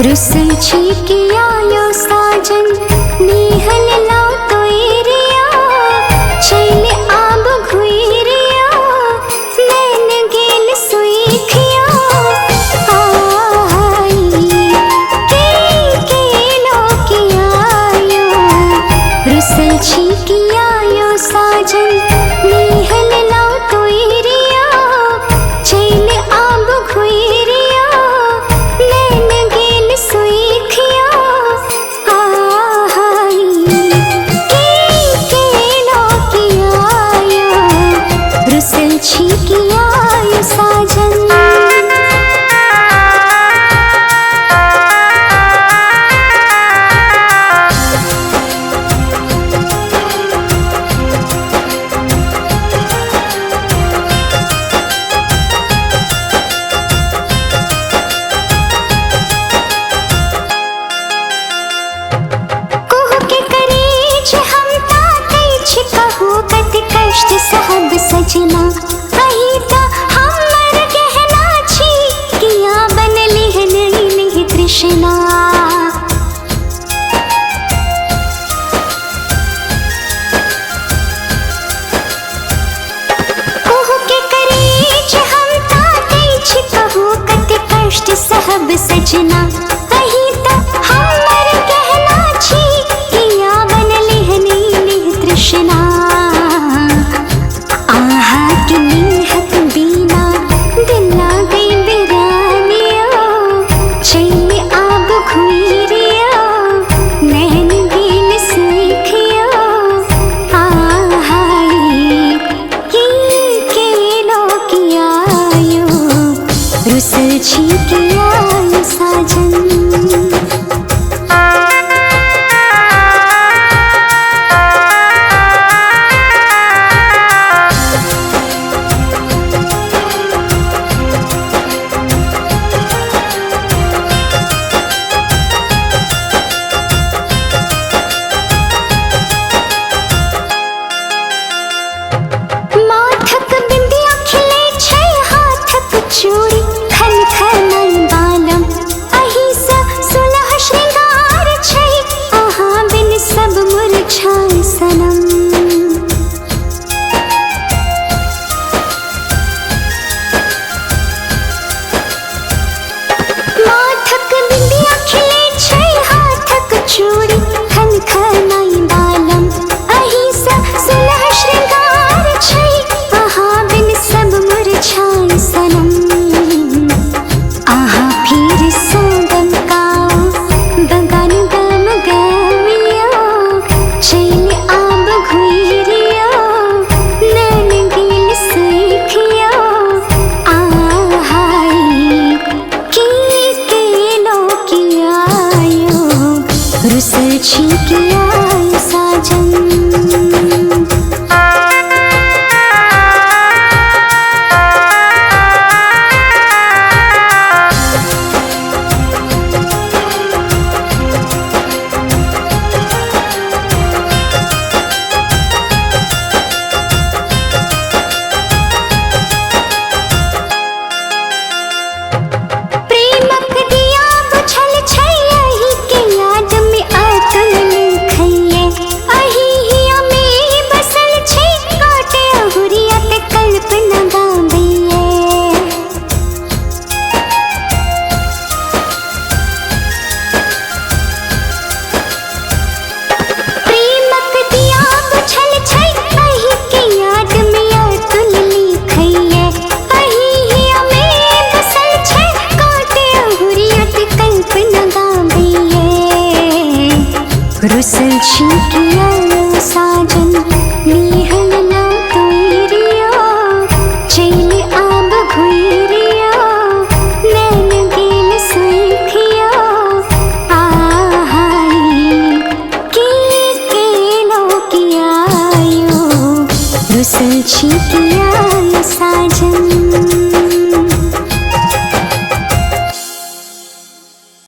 रुसल छी किया यो साजन निहल लाओ तो एरिया चैल आब घुइरिया नैन गेल सुइखिया आई के लो किया यो रुसल छी किया यो साजन निहल लाओ तो एरिया चैल आब घुइरिया नैन गेल सुइखिया आई के लो किया यो रुसल छी किया यो साजन। कोह के करेज हम ताकै छी कहू कत कष्ट सहब सजना कही त हमर गहना छी किया बनली है नहीं तृष्णा कोह के करेज हम ताकै छी कहू कत कष्ट सहब सजना कही त हमर गहना छी किया बनली है नहीं तृष्णा आहा की नीहत बीना दिल लागे बिरानिया चैल आब घुइरिया नैन गेल सुइखिया आई के लो किया यो रुसल छी किया यो साजन। माथक बिंदिया खिले छै हाथक चूड़ी खन खनन बालम अही सा सुलह श्रृंगार छै अहाँ बिन सब मुरझाए सनम। माथक बिंदिया खिले छै हाथक चूड़ी खन खनाई बालम अही सा सुलह श्रृंगार छै अहाँ बिन सब मुरझाए सनम। आहा फिर सोगम काओ बगान गम गमिया चैल आब घुइरिया नैन गेल सुइखिया आई के लो किया यो रुसल छी किया यो साजन। प्रेमक दिया बुझल छै एही के याद में अतुल लिखैये अही हिया में बसल छै काटे अहुरिया ते कल्पना गाबैये। प्रेमक दिया बुझल छै एही के याद में अतुल लिखैये अही हिया में बसल छै काटे अहुरिया ते कल्पना गाबैये। रुसल छी किया यो साजन निहल लाओ तो एरिया चैल आब घुइरिया नैन गेल सुइखिया आई के लो किया यो रुसल छी किया यो साजन।